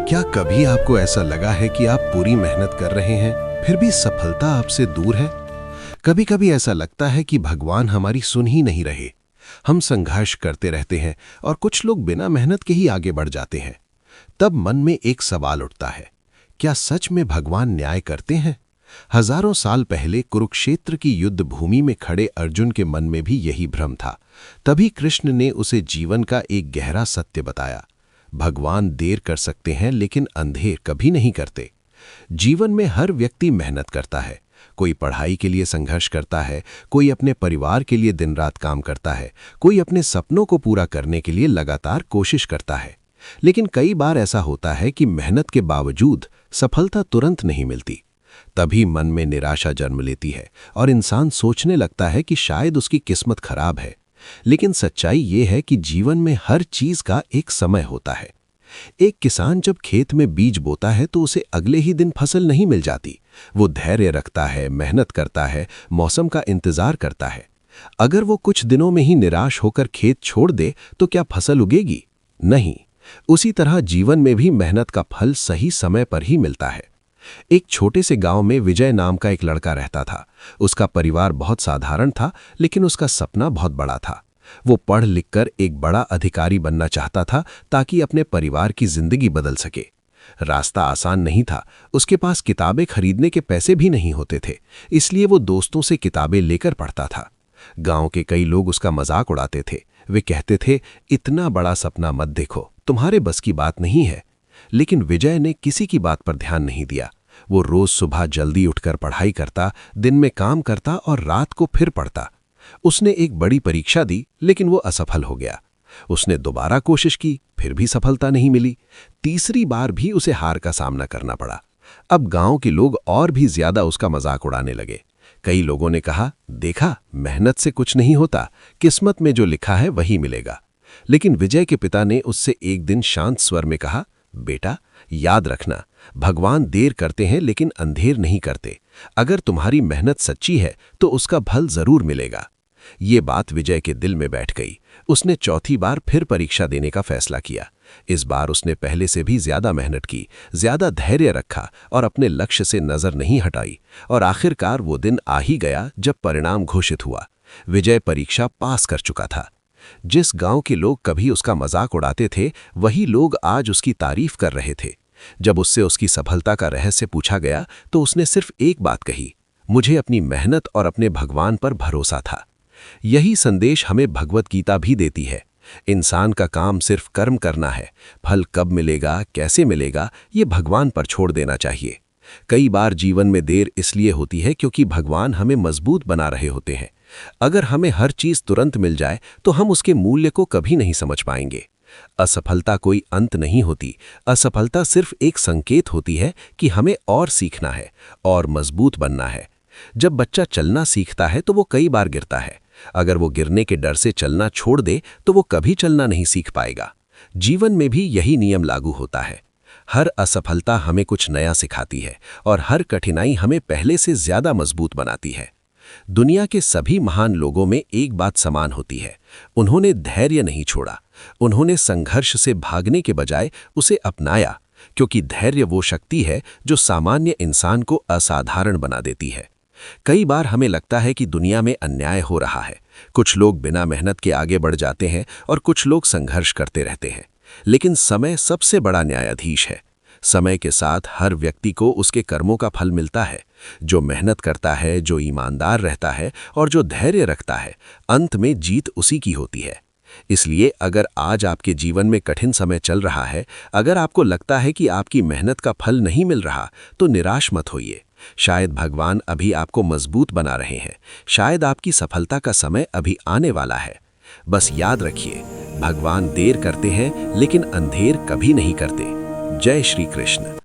क्या कभी आपको ऐसा लगा है कि आप पूरी मेहनत कर रहे हैं फिर भी सफलता आपसे दूर है? कभी कभी ऐसा लगता है कि भगवान हमारी सुन ही नहीं रहे। हम संघर्ष करते रहते हैं और कुछ लोग बिना मेहनत के ही आगे बढ़ जाते हैं। तब मन में एक सवाल उठता है, क्या सच में भगवान न्याय करते हैं? हजारों साल पहले कुरुक्षेत्र की युद्ध भूमि में खड़े अर्जुन के मन में भी यही भ्रम था। तभी कृष्ण ने उसे जीवन का एक गहरा सत्य बताया। भगवान देर कर सकते हैं लेकिन अंधेर कभी नहीं करते। जीवन में हर व्यक्ति मेहनत करता है। कोई पढ़ाई के लिए संघर्ष करता है, कोई अपने परिवार के लिए दिन रात काम करता है, कोई अपने सपनों को पूरा करने के लिए लगातार कोशिश करता है। लेकिन कई बार ऐसा होता है कि मेहनत के बावजूद सफलता तुरंत नहीं मिलती। तभी मन में निराशा जन्म लेती है और इंसान सोचने लगता है कि शायद उसकी किस्मत खराब है। लेकिन सच्चाई ये है कि जीवन में हर चीज का एक समय होता है। एक किसान जब खेत में बीज बोता है तो उसे अगले ही दिन फसल नहीं मिल जाती। वो धैर्य रखता है, मेहनत करता है, मौसम का इंतजार करता है। अगर वो कुछ दिनों में ही निराश होकर खेत छोड़ दे तो क्या फसल उगेगी? नहीं। उसी तरह जीवन में भी मेहनत का फल सही समय पर ही मिलता है। एक छोटे से गांव में विजय नाम का एक लड़का रहता था। उसका परिवार बहुत साधारण था, लेकिन उसका सपना बहुत बड़ा था। वो पढ़ लिखकर एक बड़ा अधिकारी बनना चाहता था ताकि अपने परिवार की जिंदगी बदल सके। रास्ता आसान नहीं था। उसके पास किताबें खरीदने के पैसे भी नहीं होते थे, इसलिए वो दोस्तों से किताबें लेकर पढ़ता था। गांव के कई लोग उसका मजाक उड़ाते थे। वे कहते थे, इतना बड़ा सपना मत देखो, तुम्हारे बस की बात नहीं है। लेकिन विजय ने किसी की बात पर ध्यान नहीं दिया। वो रोज सुबह जल्दी उठकर पढ़ाई करता, दिन में काम करता और रात को फिर पढ़ता। उसने एक बड़ी परीक्षा दी, लेकिन वो असफल हो गया। उसने दोबारा कोशिश की, फिर भी सफलता नहीं मिली। तीसरी बार भी उसे हार का सामना करना पड़ा। अब गांव के लोग और भी ज्यादा उसका मजाक उड़ाने लगे। कई लोगों ने कहा, देखा, मेहनत से कुछ नहीं होता, किस्मत में जो लिखा है वही मिलेगा। लेकिन विजय के पिता ने उससे एक दिन शांत स्वर में कहा, बेटा, याद रखना, भगवान देर करते हैं लेकिन अंधेर नहीं करते। अगर तुम्हारी मेहनत सच्ची है तो उसका फल जरूर मिलेगा। ये बात विजय के दिल में बैठ गई। उसने चौथी बार फिर परीक्षा देने का फैसला किया। इस बार उसने पहले से भी ज्यादा मेहनत की, ज्यादा धैर्य रखा और अपने लक्ष्य से नजर नहीं हटाई। और आखिरकार वो दिन आ ही गया जब परिणाम घोषित हुआ। विजय परीक्षा पास कर चुका था। जिस गांव के लोग कभी उसका मजाक उड़ाते थे, वही लोग आज उसकी तारीफ कर रहे थे। जब उससे उसकी सफलता का रहस्य पूछा गया तो उसने सिर्फ एक बात कही, मुझे अपनी मेहनत और अपने भगवान पर भरोसा था। यही संदेश हमें भगवत गीता भी देती है। इंसान का काम सिर्फ कर्म करना है, फल कब मिलेगा, कैसे मिलेगा, ये भगवान पर छोड़ देना चाहिए। कई बार जीवन में देर इसलिए होती है क्योंकि भगवान हमें मजबूत बना रहे होते हैं। अगर हमें हर चीज तुरंत मिल जाए तो हम उसके मूल्य को कभी नहीं समझ पाएंगे। असफलता कोई अंत नहीं होती। असफलता सिर्फ एक संकेत होती है कि हमें और सीखना है और मजबूत बनना है। जब बच्चा चलना सीखता है तो वो कई बार गिरता है। अगर वो गिरने के डर से चलना छोड़ दे तो वो कभी चलना नहीं सीख पाएगा। जीवन में भी यही नियम लागू होता है। हर असफलता हमें कुछ नया सिखाती है और हर कठिनाई हमें पहले से ज्यादा मजबूत बनाती है। दुनिया के सभी महान लोगों में एक बात समान होती है, उन्होंने धैर्य नहीं छोड़ा। उन्होंने संघर्ष से भागने के बजाय उसे अपनाया, क्योंकि धैर्य वो शक्ति है जो सामान्य इंसान को असाधारण बना देती है। कई बार हमें लगता है कि दुनिया में अन्याय हो रहा है। कुछ लोग बिना मेहनत के आगे बढ़ जाते हैं और कुछ लोग संघर्ष करते रहते हैं। लेकिन समय सबसे बड़ा न्यायाधीश है। समय के साथ हर व्यक्ति को उसके कर्मों का फल मिलता है। जो मेहनत करता है, जो ईमानदार रहता है और जो धैर्य रखता है, अंत में जीत उसी की होती है। इसलिए अगर आज आपके जीवन में कठिन समय चल रहा है, अगर आपको लगता है कि आपकी मेहनत का फल नहीं मिल रहा, तो निराश मत होइए। शायद भगवान अभी आपको मजबूत बना रहे हैं। शायद आपकी सफलता का समय अभी आने वाला है। बस याद रखिए, भगवान देर करते हैं लेकिन अंधेर कभी नहीं करते। जय श्री कृष्ण।